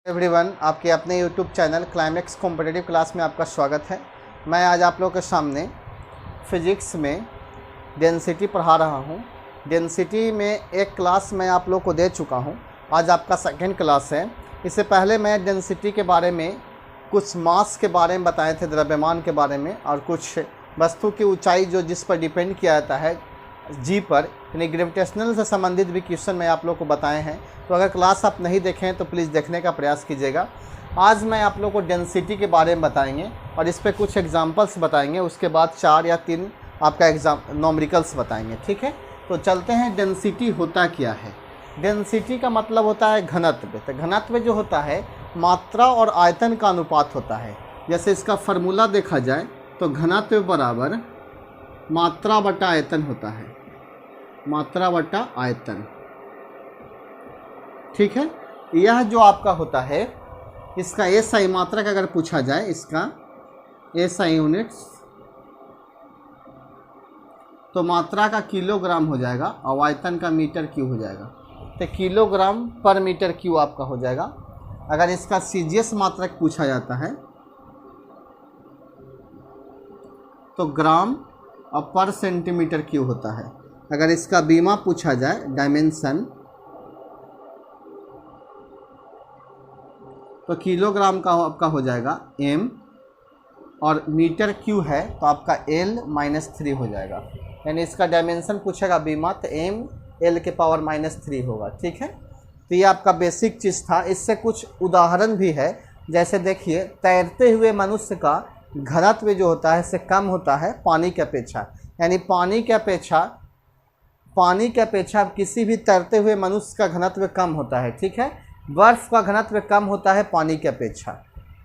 Everyone, आपके अपने YouTube channel climax competitive class में आपका स्वागत है। मैं आज आप लोगों के सामने फिजिक्स में डेंसिटी पढ़ा रहा हूं। डेंसिटी में एक क्लास मैं आप लोग को दे चुका हूं, आज आपका सेकंड क्लास है। इससे पहले मैं डेंसिटी के बारे में कुछ मास के बारे में बताए थे, द्रव्यमान के बारे में, और कुछ वस्तु की ऊंचाई जो जिस पर डिपेंड किया जाता है जी पर, यानी ग्रेविटेशनल से संबंधित भी क्वेश्चन मैं आप लोग को बताए हैं। तो अगर क्लास आप नहीं देखें तो प्लीज़ देखने का प्रयास कीजिएगा। आज मैं आप लोग को डेंसिटी के बारे में बताएंगे और इस पे कुछ एग्जांपल्स बताएंगे, उसके बाद 4 या 3 आपका नॉमरिकल्स बताएंगे। ठीक है, तो चलते हैं। डेंसिटी होता क्या है? डेंसिटी का मतलब होता है घनत्व। तो घनत्व जो होता है मात्रा और आयतन का अनुपात होता है। जैसे इसका फार्मूला देखा जाए तो घनत्व बराबर मात्रा बटा आयतन होता है, मात्रा बटा आयतन। ठीक है, यह जो आपका होता है, इसका एसआई मात्रक अगर पूछा जाए, इसका एसआई यूनिट्स, तो मात्रा का किलोग्राम हो जाएगा और आयतन का मीटर क्यूब हो जाएगा। तो किलोग्राम पर मीटर क्यूब आपका हो जाएगा। अगर इसका सीजीएस मात्रक पूछा जाता है तो ग्राम और पर सेंटीमीटर क्यूब होता है। अगर इसका बीमा पूछा जाए, डायमेंशन, तो किलोग्राम का आपका हो जाएगा एम, और मीटर क्यूब है तो आपका L-3 हो जाएगा। यानी इसका डायमेंशन पूछेगा बीमा तो एम L⁻³ होगा। ठीक है, तो ये आपका बेसिक चीज़ था। इससे कुछ उदाहरण भी है। जैसे देखिए, तैरते हुए मनुष्य का घनत्व जो होता है इससे कम होता है पानी की अपेक्षा। यानी पानी की अपेक्षा किसी भी तैरते हुए मनुष्य का घनत्व कम होता है। ठीक है, बर्फ़ का घनत्व कम होता है पानी की अपेक्षा।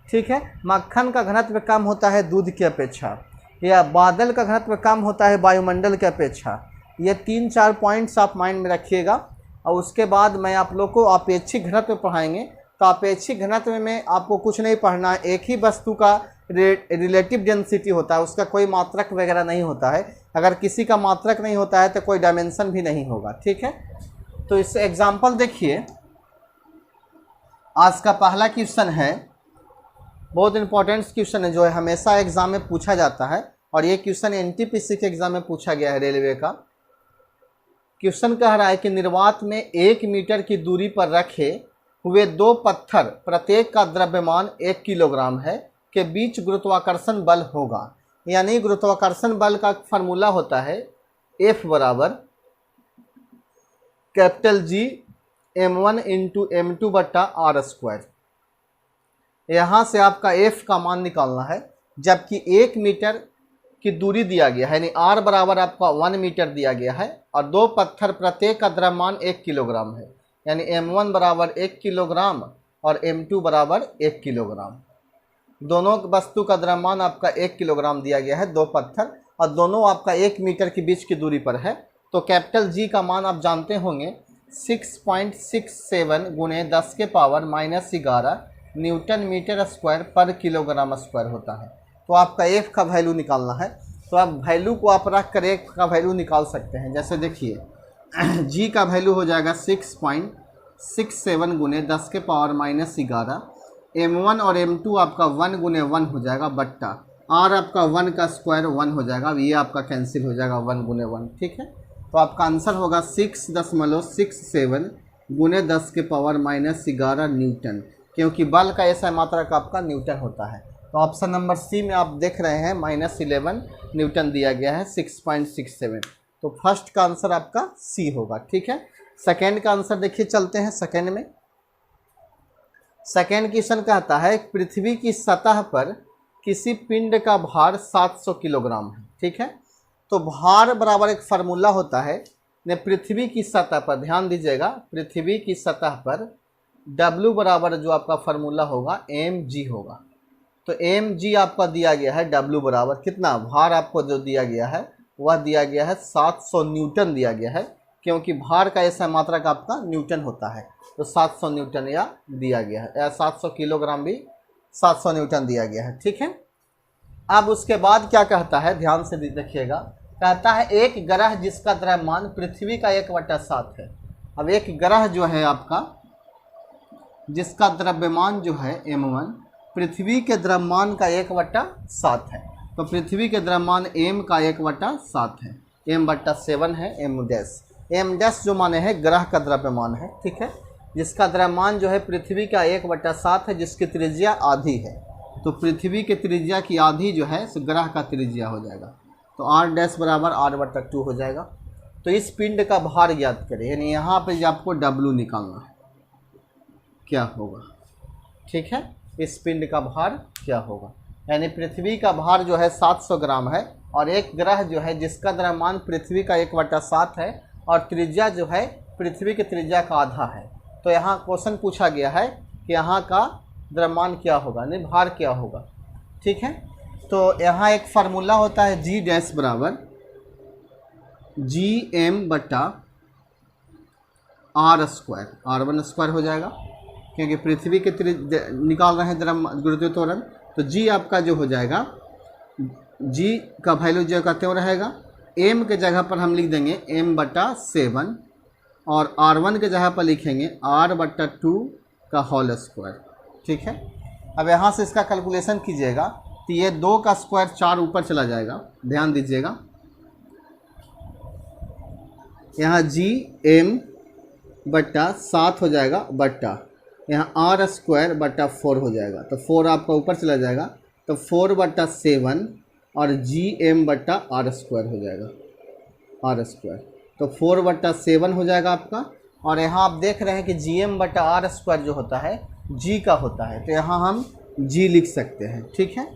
ठीक है, मक्खन का घनत्व कम होता है दूध की अपेक्षा, या बादल का घनत्व कम होता है वायुमंडल की अपेक्षा। ये 3-4 पॉइंट्स आप माइंड में रखिएगा। और उसके बाद मैं आप लोग को अपेक्षिक घनत्व पढ़ाएंगे। तो अपेक्षिक घनत्व में आपको कुछ नहीं पढ़ना है, एक ही वस्तु का रिलेटिव डेंसिटी होता है, उसका कोई मात्रक वगैरह नहीं होता है। अगर किसी का मात्रक नहीं होता है तो कोई डायमेंशन भी नहीं होगा। ठीक है, तो इस एग्जांपल देखिए। आज का पहला क्वेश्चन है, बहुत इंपॉर्टेंट क्वेश्चन है, जो है हमेशा एग्जाम में पूछा जाता है, और ये क्वेश्चन एनटीपीसी के एग्जाम में पूछा गया है, रेलवे का। क्वेश्चन कह रहा है कि निर्वात में 1 मीटर की दूरी पर रखे हुए 2 पत्थर, प्रत्येक का द्रव्यमान 1 किलोग्राम है, के बीच गुरुत्वाकर्षण बल होगा। यानी गुरुत्वाकर्षण बल का फार्मूला होता है F बराबर capital G m1 into m2 बटा r²। यहाँ से आपका F का मान निकालना है, जबकि 1 मीटर की दूरी दिया गया है, यानी r बराबर आपका 1 मीटर दिया गया है, और 2 पत्थर प्रत्येक का द्रव्यमान 1 किलोग्राम है। यानी m1 बराबर 1 किलोग्राम और m2 बराबर 1 किलोग्राम। दोनों वस्तु का द्रव्यमान आपका 1 किलोग्राम दिया गया है, 2 पत्थर, और दोनों आपका 1 मीटर के बीच की दूरी पर है। तो कैपिटल जी का मान आप जानते होंगे 6.67 गुणे 10⁻⁻11 न्यूटन मीटर स्क्वायर पर किलोग्राम स्क्वायर होता है। तो आपका एफ का वैल्यू निकालना है। तो आप वैल्यू को आप रख कर एफ का वैल्यू निकाल सकते हैं। जैसे देखिए, जी का वैल्यू हो जाएगा 6.67 गुणे 10⁻⁻11, m1 और m2 आपका 1 गुने 1 हो जाएगा, बट्टा r आपका 1 का स्क्वायर 1 हो जाएगा। अब ये आपका कैंसिल हो जाएगा 1 गुने 1। ठीक है, तो आपका आंसर होगा 6.67 गुने 10⁻⁻11 न्यूटन, क्योंकि बल का ऐसा मात्रक आपका न्यूटन होता है। तो ऑप्शन नंबर सी में आप देख रहे हैं -11 न्यूटन दिया गया है, 6.67। तो फर्स्ट का आंसर आपका सी होगा। ठीक है, सेकेंड का आंसर देखिए, चलते हैं सेकेंड में। सेकेंड क्वेश्चन कहता है, पृथ्वी की सतह पर किसी पिंड का भार 700 किलोग्राम है। ठीक है, तो भार बराबर एक फार्मूला होता है ने पृथ्वी की सतह पर, ध्यान दीजिएगा, पृथ्वी की सतह पर W बराबर जो आपका फार्मूला होगा mg होगा। तो mg आपका दिया गया है, W बराबर कितना, भार आपको जो दिया गया है वह दिया गया है 700 न्यूटन दिया गया है, क्योंकि भार का ऐसा मात्रक आपका न्यूटन होता है। तो 700 न्यूटन या दिया गया है, या 700 किलोग्राम भी 700 न्यूटन दिया गया है। ठीक है, अब उसके बाद क्या कहता है, ध्यान से देखिएगा। कहता है एक ग्रह जिसका द्रव्यमान पृथ्वी का 1/7 है। अब एक ग्रह जो है आपका जिसका द्रव्यमान जो है m1 पृथ्वी के द्रव्यमान का 1/7 है। तो पृथ्वी के द्रव्यमान m का 1/7 है, m/7 है m डैश जो माने है ग्रह का द्रव्यमान है, ठीक है, जिसका द्रव्यमान जो है पृथ्वी का 1/7 है, जिसकी त्रिज्या आधी है। तो पृथ्वी के त्रिज्या की आधी जो है सो ग्रह का त्रिज्या हो जाएगा। तो r डैश बराबर r/2 हो जाएगा। तो इस पिंड का भार ज्ञात करें, यानी यहाँ पे आपको W निकालना है, क्या होगा, ठीक है, इस पिंड का भार क्या होगा। यानी पृथ्वी का भार जो है 700 ग्राम है और एक ग्रह जो है जिसका द्रव्यमान पृथ्वी का 1/7 है और त्रिज्या जो है पृथ्वी की त्रिज्या का आधा है। तो यहाँ क्वेश्चन पूछा गया है कि यहाँ का द्रव्यमान क्या होगा, यानी भार क्या होगा, ठीक है। तो यहाँ एक फार्मूला होता है G डैश बराबर Gm/r², r1² हो जाएगा, क्योंकि पृथ्वी के निकाल रहे हैं गुरुत्वीय त्वरण। तो G आपका जो हो जाएगा, G का वैल्यू जो का त्यों रहेगा, m के जगह पर हम लिख देंगे m/7 और r1 के जगह पर लिखेंगे r/2 का होल स्क्वायर, ठीक है। अब यहाँ से इसका कैलकुलेशन कीजिएगा तो ये 2 का स्क्वायर 4 ऊपर चला जाएगा, ध्यान दीजिएगा। यहाँ Gm/7 हो जाएगा बट्टा यहाँ r²/4 हो जाएगा, तो 4 आपका ऊपर चला जाएगा, तो 4/7 और Gm/r² हो जाएगा, r²। तो 4/7 हो जाएगा आपका। और यहाँ आप देख रहे हैं कि Gm/r² जो होता है G का होता है, तो यहाँ हम G लिख सकते हैं, ठीक है।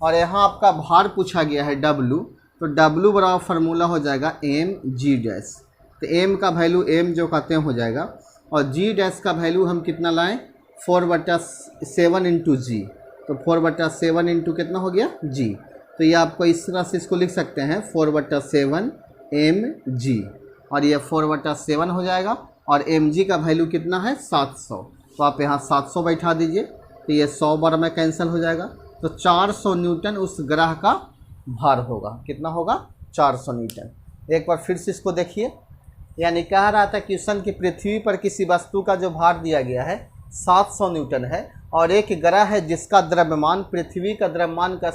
और यहाँ आपका भार पूछा गया है W, तो W बराबर फार्मूला हो जाएगा mg डैश। तो m का वैल्यू m जो कहते हैं हो जाएगा और g डैश का वैल्यू हम कितना लाएं, 4/7 इंटू जी। तो 4/7 इंटू कितना हो गया g। तो ये आपको इस तरह से इसको लिख सकते हैं 4/7 mg, और ये 4/7 हो जाएगा और mg का वैल्यू कितना है 700। तो आप यहाँ 700 बैठा दीजिए, तो ये 100 बार में कैंसिल हो जाएगा। तो 400 न्यूटन उस ग्रह का भार होगा, कितना होगा 400 न्यूटन। एक बार फिर से इसको देखिए, यानी कह रहा था क्वेश्चन की पृथ्वी पर किसी वस्तु का जो भार दिया गया है 700 न्यूटन है और एक ग्रह है जिसका द्रव्यमान पृथ्वी का द्रव्यमान का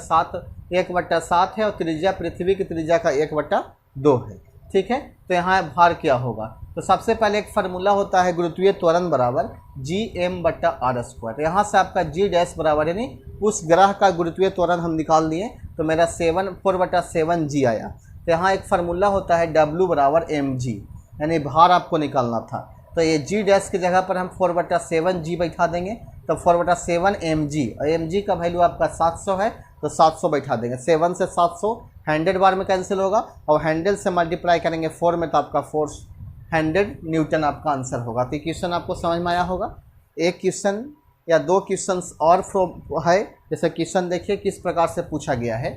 1/7 है और त्रिज्या पृथ्वी की त्रिज्या का 1/2 है, ठीक है। तो यहाँ भार क्या होगा, तो सबसे पहले एक फार्मूला होता है गुरुत्वीय त्वरण बराबर Gm/r²। यहाँ से आपका G डैश बराबर यानी उस ग्रह का गुरुत्वीय त्वरण हम निकाल लिए, तो मेरा 4/7 G आया। तो यहाँ एक फार्मूला होता है W बराबर mg, यानी भार आपको निकालना था। तो ये G डैश की जगह पर हम 4/7 G बैठा देंगे, तो 4/7 mg, और mg का वैल्यू आपका 700 है, तो 700 बैठा देंगे। 7 से 700 100 बार में कैंसिल होगा और 100 से मल्टीप्लाई करेंगे 4 में, तो आपका 400 न्यूटन आपका आंसर होगा। तो क्वेश्चन आपको समझ में आया होगा। एक क्वेश्चन या दो क्वेश्चन और है, जैसे क्वेश्चन देखिए किस प्रकार से पूछा गया है।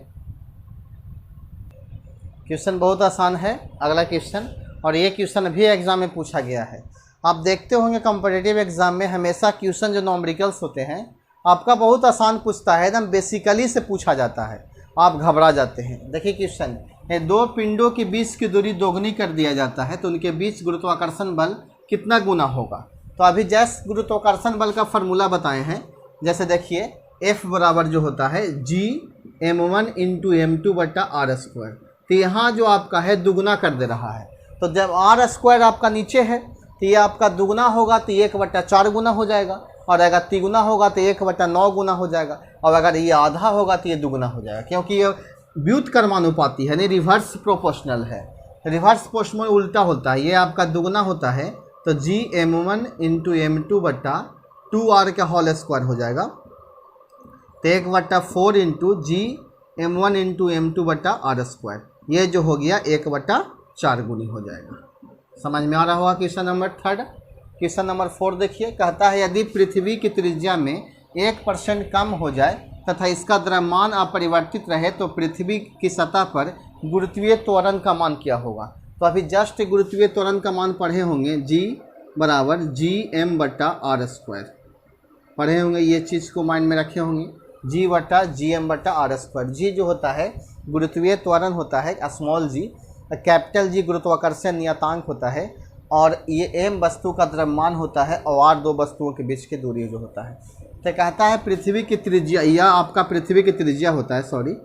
क्वेश्चन बहुत आसान है अगला क्वेश्चन, और ये क्वेश्चन भी एग्जाम में पूछा गया है। आप देखते होंगे कॉम्पिटिटिव एग्जाम में हमेशा क्वेश्चन जो नॉमेरिकल्स होते हैं आपका बहुत आसान पूछता है, एकदम बेसिकली से पूछा जाता है, आप घबरा जाते हैं। देखिए क्वेश्चन, दो पिंडों के बीच की दूरी दोगुनी कर दिया जाता है तो उनके बीच गुरुत्वाकर्षण बल कितना गुना होगा। तो अभी जैसे गुरुत्वाकर्षण बल का फार्मूला बताए हैं, जैसे देखिए F बराबर जो होता है Gm1 इंटू m2/r²। तो यहाँ जो आपका है दुगुना कर दे रहा है, तो जब r² आपका नीचे है तो ये आपका दुगुना होगा तो 1/4 गुना हो जाएगा, और अगर तिगुना होगा तो 1/9 गुना हो जाएगा, और अगर ये आधा होगा तो ये दुगुना हो जाएगा, क्योंकि ये व्युत्क्रमानुपाती है, नहीं रिवर्स प्रोपोर्शनल है। रिवर्स प्रोपोर्शनल उल्टा होता है, ये आपका दुगुना होता है, तो Gm1 इंटू m2/2r का होल स्क्वायर हो जाएगा, तो 1/4 इंटू Gm1 इंटू m2/r², ये जो हो गया 1/4 गुनी हो जाएगा। समझ में आ रहा होगा क्वेश्चन नंबर 3। क्वेश्चन नंबर 4 देखिए, कहता है यदि पृथ्वी की त्रिज्या में 1% कम हो जाए तथा इसका द्रव्यमान अपरिवर्तित रहे तो पृथ्वी की सतह पर गुरुत्वीय त्वरण का मान क्या होगा। तो अभी जस्ट गुरुत्वीय त्वरण का मान पढ़े होंगे, G बराबर Gm/r², पढ़े होंगे, ये चीज़ को माइंड में रखे होंगे, G/Gm/r²। G जो होता है गुरुत्वीय त्वरण होता है स्मॉल g, कैपिटल G गुरुत्वाकर्षण नियतांक होता है, और ये एम वस्तु का द्रव्यमान होता है और आर दो वस्तुओं के बीच की दूरी जो होता है। तो कहता है पृथ्वी की त्रिज्या, यह आपका पृथ्वी की त्रिज्या होता है, सॉरी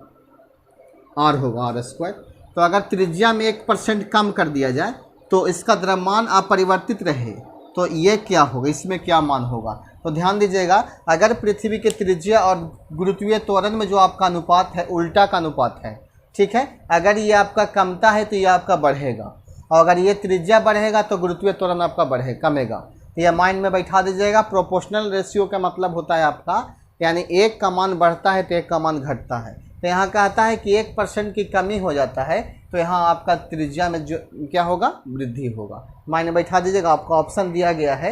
आर होगा, आर स्क्वायर। तो अगर त्रिज्या में 1% कम कर दिया जाए तो इसका द्रव्यमान अपरिवर्तित रहे तो ये क्या होगा, इसमें क्या मान होगा। तो ध्यान दीजिएगा, अगर पृथ्वी की त्रिज्या और गुरुत्वीय त्वरण में जो आपका अनुपात है उल्टा का अनुपात है, ठीक है। अगर ये आपका कमता है तो ये आपका बढ़ेगा, और अगर ये त्रिज्या बढ़ेगा तो गुरुत्वीय त्वरण आपका कमेगा। तो यह माइंड में बैठा दीजिएगा। प्रोपोर्शनल रेशियो का मतलब होता है आपका, यानी एक का मान बढ़ता है तो एक का मान घटता है। तो यहाँ कहता है कि 1% की कमी हो जाता है तो यहाँ आपका त्रिज्या में जो क्या होगा, वृद्धि होगा। माइंड में बैठा दीजिएगा। आपका ऑप्शन दिया गया है,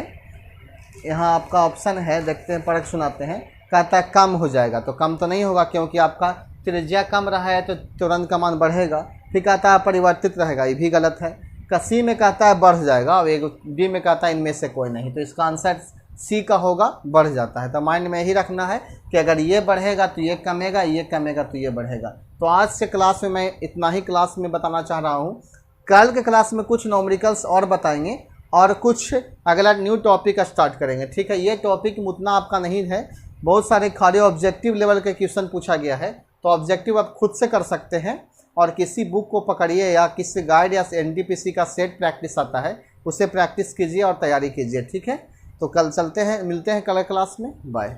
यहाँ आपका ऑप्शन है, देखते हैं, परख सुनाते हैं। कहता है कम हो जाएगा, तो कम तो नहीं होगा क्योंकि आपका त्रिज्या कम रहा है तो तुरंत का मान बढ़ेगा। फिर कहता है परिवर्तित रहेगा, ये भी गलत है। सी में कहता है बढ़ जाएगा और एक डी में कहता है इनमें से कोई नहीं। तो इसका आंसर सी का होगा, बढ़ जाता है। तो माइंड में यही रखना है कि अगर ये बढ़ेगा तो ये कमेगा, ये कमेगा तो ये बढ़ेगा। तो आज से क्लास में मैं इतना ही क्लास में बताना चाह रहा हूँ। कल के क्लास में कुछ न्यूमेरिकल्स और बताएंगे और कुछ अगला न्यू टॉपिक स्टार्ट करेंगे, ठीक है। ये टॉपिक उतना आपका नहीं है, बहुत सारे खाली ऑब्जेक्टिव लेवल के क्वेश्चन पूछा गया है, तो ऑब्जेक्टिव आप खुद से कर सकते हैं। और किसी बुक को पकड़िए या किसी गाइड या एनटीपीसी का सेट प्रैक्टिस आता है, उससे प्रैक्टिस कीजिए और तैयारी कीजिए, ठीक है। तो कल चलते हैं, मिलते हैं कल क्लास में, बाय।